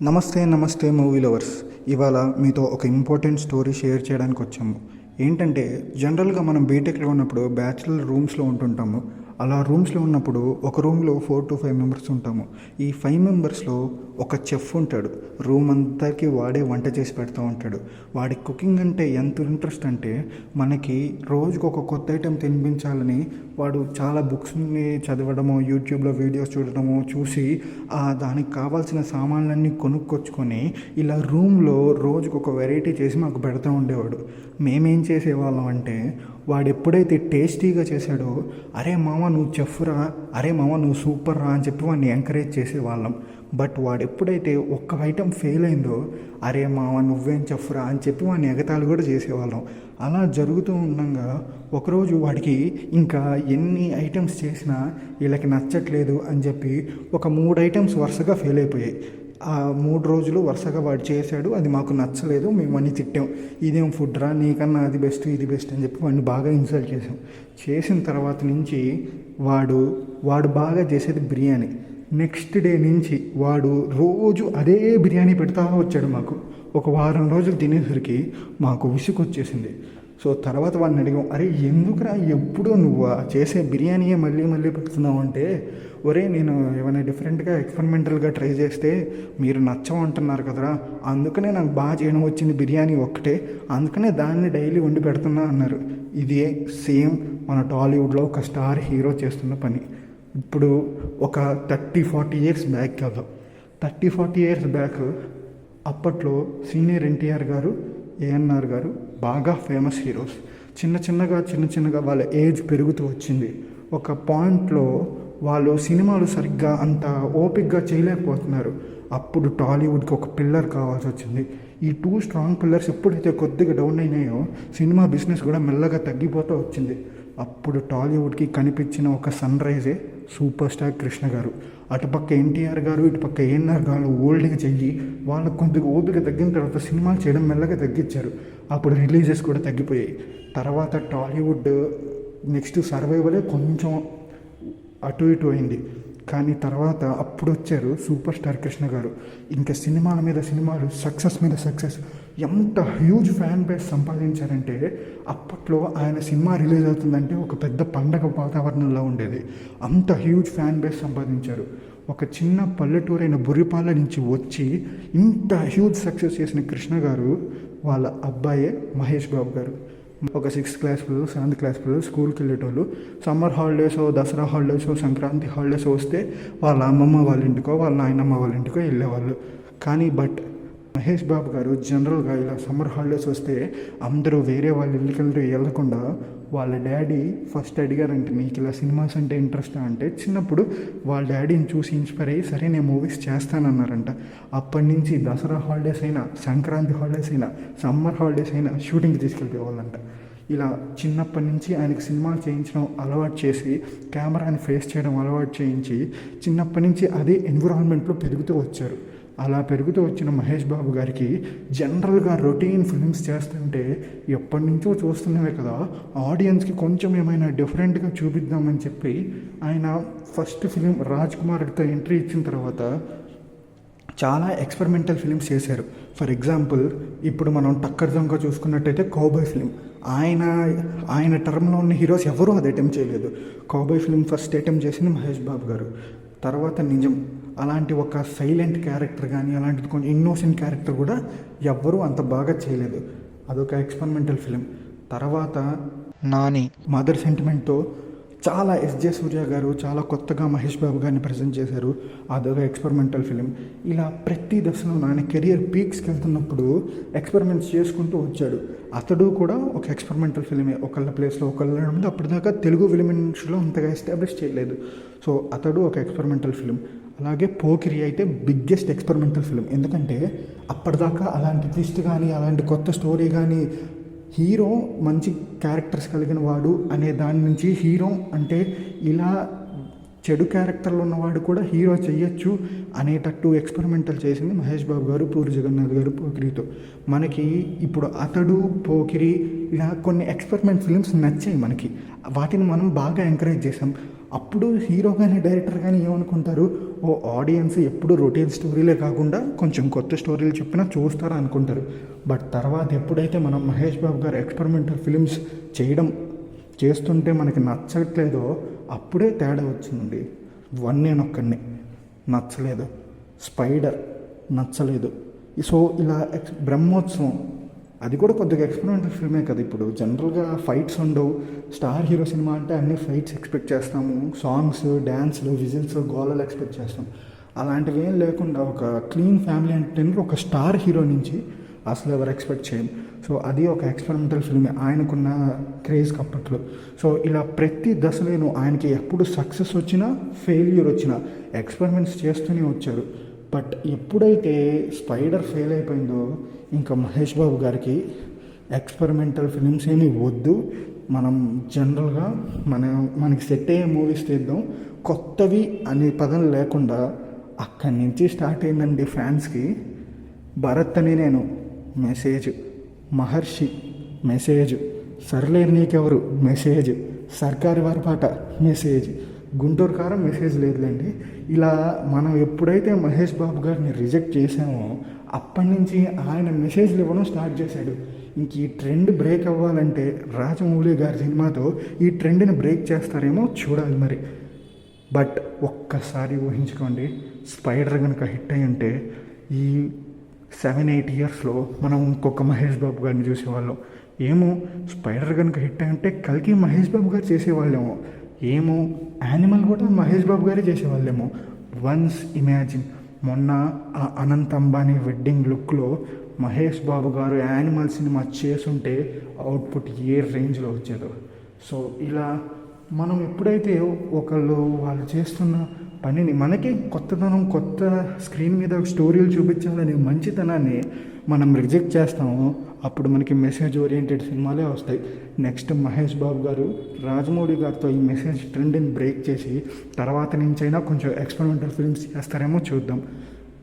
నమస్తే నమస్తే movie lovers. ఇవాళ మీతో ఒక ఇంపార్టెంట్ స్టోరీ షేర్ చేయడానికి వచ్చాము. ఏంటంటే జనరల్గా మనం బీటెక్లో ఉన్నప్పుడు బ్యాచిలర్ రూమ్స్లో ఉంటుంటాము. అలా రూమ్స్లో ఉన్నప్పుడు ఒక రూమ్లో 4 to 5 మెంబర్స్ ఉంటాము. ఈ 5 మెంబర్స్లో ఒక చెఫ్ ఉంటాడు. రూమ్ అంతకి వాడే వంట చేసి పెడతా ఉంటాడు. వాడి కుకింగ్ అంటే ఎంత ఇంట్రెస్ట్ అంటే మనకి రోజుకు ఒక కొత్త ఐటెం తినిపించాలని వాడు చాలా బుక్స్ని చదవడము, యూట్యూబ్లో వీడియోస్ చూడడము చూసి దానికి కావాల్సిన సామాన్లన్నీ కొనుక్కొచ్చుకొని ఇలా రూమ్లో రోజుకు ఒక వెరైటీ చేసి మాకు పెడతా ఉండేవాడు. మేమేం చేసేవాళ్ళం అంటే వాడు ఎప్పుడైతే టేస్టీగా చేశాడో, అరే మామ నువ్వు చెఫ్రా, అరే మామ నువ్వు సూపర్ రా అని చెప్పి వాడిని ఎంకరేజ్ చేసేవాళ్ళం. బట్ వాడు ఎప్పుడైతే ఒక్క ఐటెం ఫెయిల్ అయిందో, అరే మామ నువ్వేం చెఫ్రా అని చెప్పి వాడిని ఎగతాళి కూడా చేసేవాళ్ళం. అలా జరుగుతూ ఉండగా ఒకరోజు వాడికి ఇంకా ఎన్ని ఐటమ్స్ చేసినా వీళ్ళకి నచ్చట్లేదు అని చెప్పి ఒక 3 ఐటమ్స్ వరుసగా ఫెయిల్ అయిపోయాయి. ఆ 3 రోజులు వరుసగా వాడు చేశాడు, అది మాకు నచ్చలేదు, మేము అన్ని తిట్టాం. ఇదేం ఫుడ్ రా, నీకన్నా అది బెస్ట్ ఇది బెస్ట్ అని చెప్పి వాడిని బాగా ఇన్సల్ట్ చేసాం. చేసిన తర్వాత నుంచి వాడు బాగా చేసేది బిర్యానీ. నెక్స్ట్ డే నుంచి వాడు రోజు అదే బిర్యానీ పెడతా వచ్చాడు మాకు. ఒక వారం రోజులు తినేసరికి మాకు విసుగొచ్చేసింది. సో తర్వాత వాడిని అడిగాం, అరే ఎందుకురా ఎప్పుడూ నువ్వు చేసే బిర్యానీయే మళ్ళీ మళ్ళీ పెడుతున్నావు అంటే, ఒరే నేను ఏమైనా డిఫరెంట్గా ఎక్స్పెరిమెంటల్గా ట్రై చేస్తే మీరు నచ్చమంటున్నారు కదరా, అందుకనే నాకు బాగా చేయడం వచ్చింది బిర్యానీ ఒక్కటే, అందుకనే దాన్ని డైలీ వండి పెడుతున్నా అన్నారు. ఇదే సేమ్ మన టాలీవుడ్లో ఒక స్టార్ హీరో చేస్తున్న పని. ఇప్పుడు ఒక 30-40 ఇయర్స్ బ్యాక్ కదా, 30-40 ఇయర్స్ బ్యాక్ అప్పట్లో సీనియర్ ఎన్టీఆర్ గారు, ఏఎన్ఆర్ గారు బాగా ఫేమస్ హీరోస్. చిన్న చిన్నగా వాళ్ళ ఏజ్ పెరుగుతూ వచ్చింది. ఒక పాయింట్లో వాళ్ళు సినిమాలు సరిగ్గా అంత ఓపిక్గా చేయలేకపోతున్నారు. అప్పుడు టాలీవుడ్కి ఒక పిల్లర్ కావాల్సి వచ్చింది. ఈ 2 స్ట్రాంగ్ పిల్లర్స్ ఎప్పుడైతే కొద్దిగా డౌన్ అయినాయో సినిమా బిజినెస్ కూడా మెల్లగా తగ్గిపోతూ వచ్చింది. అప్పుడు టాలీవుడ్కి కనిపించిన ఒక సన్ రైజే సూపర్ స్టార్ కృష్ణ గారు. అటుపక్క ఎన్టీఆర్ గారు, ఇటుపక్క ఏఎన్ఆర్ గారు ఓల్డ్గా చెయ్యి వాళ్ళకు కొద్దిగా ఓపిక తగ్గిన తర్వాత సినిమాలు చేయడం మెల్లగా తగ్గించారు. అప్పుడు రిలీజెస్ కూడా తగ్గిపోయాయి. తర్వాత టాలీవుడ్ నెక్స్ట్ సర్వైవలే కొంచెం అటు ఇటు అయింది. కానీ తర్వాత అప్పుడు వచ్చారు సూపర్ స్టార్ కృష్ణ గారు. ఇంకా సినిమాల మీద సినిమాలు, సక్సెస్ మీద సక్సెస్. ఎంత హ్యూజ్ ఫ్యాన్ బేస్ సంపాదించారంటే అప్పట్లో ఆయన సినిమా రిలీజ్ అవుతుందంటే ఒక పెద్ద పండగ వాతావరణంలో ఉండేది. అంత హ్యూజ్ ఫ్యాన్ బేస్ సంపాదించారు. ఒక చిన్న పల్లెటూరైన బుర్రిపాల నుంచి వచ్చి ఇంత హ్యూజ్ సక్సెస్ చేసిన కృష్ణ గారు వాళ్ళ అబ్బాయే మహేష్ బాబు గారు. ఒక 6th క్లాస్ పిల్లలు, 7th క్లాస్ పిల్లలు స్కూల్కి వెళ్ళేటోళ్ళు. Summer holidays, Dasara holidays, Sankranti holidays వస్తే వాళ్ళ అమ్మమ్మ వాళ్ళ ఇంటికో వాళ్ళ నాయనమ్మ వాళ్ళ ఇంటికో వెళ్ళేవాళ్ళు. కానీ మహేష్ బాబు గారు జనరల్గా ఇలా సమ్మర్ హాలిడేస్ వస్తే అందరూ వేరే వాళ్ళ ఇళ్ళకి వెళ్ళకుండా వాళ్ళ డాడీ ఫస్ట్ అడిగారంటే, నీకు ఇలా సినిమాస్ అంటే ఇంట్రెస్ట్ అంటే, చిన్నప్పుడు వాళ్ళ డాడీని చూసి ఇన్స్పైర్ అయ్యి సరే నేను మూవీస్ చేస్తానన్నారంట. అప్పటి నుంచి దసరా హాలిడేస్ అయినా, సంక్రాంతి హాలిడేస్ అయినా, సమ్మర్ హాలిడేస్ అయినా షూటింగ్కి తీసుకెళ్ళిపోవాలంట. ఇలా చిన్నప్పటి నుంచి ఆయనకి సినిమాలు చేయించడం అలవాటు చేసి, కెమెరాని ఫేస్ చేయడం అలవాటు చేయించి చిన్నప్పటి నుంచి అదే ఎన్విరాన్మెంట్లో పెరుగుతూ వచ్చారు. అలా పెరుగుతూ వచ్చిన మహేష్ బాబు గారికి జనరల్గా రొటీన్ ఫిల్మ్స్ చేస్తుంటే ఎప్పటి నుంచో చూస్తున్నవే కదా, ఆడియన్స్కి కొంచెం ఏమైనా డిఫరెంట్గా చూపిద్దామని చెప్పి ఆయన ఫస్ట్ ఫిలిం రాజ్ కుమార్తో ఎంట్రీ ఇచ్చిన తర్వాత చాలా ఎక్స్పెరిమెంటల్ ఫిలిమ్స్ చేశారు. ఫర్ ఎగ్జాంపుల్ ఇప్పుడు మనం టక్కర్ జంక చూసుకున్నట్టయితే కౌబాయ్ ఫిలిం, ఆయన టర్మ్లో ఉన్న హీరోస్ ఎవరూ అది అటెంప్ట్ చేయలేదు. కౌబాయ్ ఫిలిం ఫస్ట్ అటెంప్ట్ చేసింది మహేష్ బాబు గారు. తర్వాత నిజం, అలాంటి ఒక సైలెంట్ క్యారెక్టర్ కానీ అలాంటిది కొంచెం ఇన్నోసెంట్ క్యారెక్టర్ కూడా ఎవ్వరూ అంత బాగా చేయలేదు. అదొక ఎక్స్పెరిమెంటల్ ఫిలిం. తర్వాత నాని మదర్ సెంటిమెంట్తో చాలా ఎస్జే సూర్య గారు చాలా కొత్తగా మహేష్ బాబు గారిని ప్రజెంట్ చేశారు. అదొక ఎక్స్పెరిమెంటల్ ఫిలిం. ఇలా ప్రతి దశలో నాని కెరియర్ పీక్స్కి వెళ్తున్నప్పుడు ఎక్స్పెరిమెంట్స్ చేసుకుంటూ వచ్చాడు. అతడు కూడా ఒక ఎక్స్పెరిమెంటల్ ఫిలిమే. ఒకళ్ళ ప్లేస్లో ఒకళ్ళు ఉండడం. అప్పటిదాకా తెలుగు ఫిలిం ఇండస్ట్రీలో అంతగా ఎస్టాబ్లిష్ చేయలేదు. సో అతడు ఒక ఎక్స్పెరిమెంటల్ ఫిలిం. అలాగే పోకిరి అయితే బిగ్గెస్ట్ ఎక్స్పెరిమెంటల్ ఫిలిం. ఎందుకంటే అప్పటిదాకా అలాంటి ట్విస్ట్ కానీ అలాంటి కొత్త స్టోరీ కానీ, హీరో మంచి క్యారెక్టర్స్ కలిగిన వాడు అనే దాని నుంచి హీరో అంటే ఇలా చెడు క్యారెక్టర్లు ఉన్నవాడు కూడా హీరో చెయ్యొచ్చు అనేటట్టు ఎక్స్పెరిమెంటల్ చేసింది మహేష్ బాబు గారు, పూరి జగన్నాథ్ గారు పోకిరితో. మనకి ఇప్పుడు అతడు, పోకిరి ఇలా కొన్ని ఎక్స్పెరిమెంట్ ఫిలిమ్స్ నచ్చాయి మనకి. వాటిని మనం బాగా ఎంకరేజ్ చేసాం. అప్పుడు హీరో కానీ డైరెక్టర్ కానీ ఏమనుకుంటారు, ఆడియన్స్ ఎప్పుడు రొటీన్ స్టోరీలే కాకుండా కొంచెం కొత్త స్టోరీలు చెప్పినా చూస్తారా అనుకుంటారు. బట్ తర్వాత ఎప్పుడైతే మనం మహేష్ బాబు గారు ఎక్స్పెరిమెంటల్ ఫిలిమ్స్ చేస్తుంటే మనకి నచ్చట్లేదో అప్పుడే తేడా వచ్చిందండి. నేనొక్కడిని నచ్చలేదు, స్పైడర్ నచ్చలేదు. సో ఇలా బ్రహ్మోత్సవం అది కూడా కొద్దిగా ఎక్స్పెరిమెంటల్ ఫిల్మే కదా. ఇప్పుడు జనరల్గా ఫైట్స్ ఉండవు. స్టార్ హీరో సినిమా అంటే అన్ని ఫైట్స్ ఎక్స్పెక్ట్ చేస్తాము, సాంగ్స్, డ్యాన్స్లు, విజిల్స్, గోలలు ఎక్స్పెక్ట్ చేస్తాం. అలాంటివి ఏం లేకుండా ఒక క్లీన్ ఫ్యామిలీ ఎంటర్టైనర్ ఒక స్టార్ హీరో నుంచి అసలు ఎవరు ఎక్స్పెక్ట్ చేయం. సో అది ఒక ఎక్స్పెరిమెంటల్ ఫిల్మే ఆయనకున్న క్రేజ్ అప్పట్లో. సో ఇలా ప్రతి దశలోనూ ఆయనకి ఎప్పుడు సక్సెస్ వచ్చినా ఫెయిల్యూర్ వచ్చినా ఎక్స్పెరిమెంట్స్ చేస్తూనే వచ్చారు. బట్ ఎప్పుడైతే స్పైడర్ ఫెయిల్ అయిపోయిందో ఇంకా మహేష్ బాబు గారికి ఎక్స్పెరిమెంటల్ ఫిలిమ్స్ ఏమీ వద్దు, మనం జనరల్గా మనకి సెట్ అయ్యే మూవీస్ తీద్దాం, కొత్తవి అనే పదం లేకుండా అక్కడి నుంచి స్టార్ట్ అయిందండి ఫ్యాన్స్కి. భరత్ అని నేను మెసేజ్, మహర్షి మెసేజ్, సర్లేరు నీకెవరు మెసేజ్, సర్కారు వారి పాట మెసేజ్, గుంటూరు కారం మెసేజ్ లేదులేండి. ఇలా మనం ఎప్పుడైతే మహేష్ బాబు గారిని రిజెక్ట్ చేసామో అప్పటి నుంచి ఆయన మెసేజ్లు ఇవ్వడం స్టార్ట్ చేశాడు. ఇంక ఈ ట్రెండ్ బ్రేక్ అవ్వాలంటే రాజమౌళి గారి సినిమాతో ఈ ట్రెండ్ని బ్రేక్ చేస్తారేమో చూడాలి మరి. బట్ ఒక్కసారి ఊహించుకోండి, స్పైడర్ కనుక హిట్ అయి ఉంటే ఈ 7-8 ఇయర్స్లో మనం ఇంకొక మహేష్ బాబు గారిని చూసేవాళ్ళం. ఏమో స్పైడర్ కనుక హిట్ అయి ఉంటే కల్కి మహేష్ బాబు గారు చేసేవాళ్ళేమో, ఏమో యానిమల్ కూడా మహేష్ బాబు గారే చేసేవాళ్ళేమో. వన్స్ ఇమాజిన్, మొన్న ఆ అనంత్ అంబానీ వెడ్డింగ్ లుక్లో మహేష్ బాబు గారు యానిమల్ సినిమా చేసుంటే అవుట్పుట్ ఏ రేంజ్లో వచ్చేదో. సో ఇలా మనం ఎప్పుడైతే వాళ్ళు చేస్తున్న పనిని మనకి కొత్తదనం, కొత్త స్క్రీన్ మీద స్టోరీలు చూపించాలనే మంచితనాన్ని మనం రిజెక్ట్ చేస్తామో అప్పుడు మనకి మెసేజ్ ఓరియంటెడ్ సినిమాలే వస్తాయి. నెక్స్ట్ మహేష్ బాబు గారు రాజమౌళి గారితో ఈ మెసేజ్ ట్రెండ్ని బ్రేక్ చేసి తర్వాత నుంచైనా కొంచెం ఎక్స్పెరిమెంటల్ ఫిల్మ్స్ చేస్తారేమో చూద్దాం.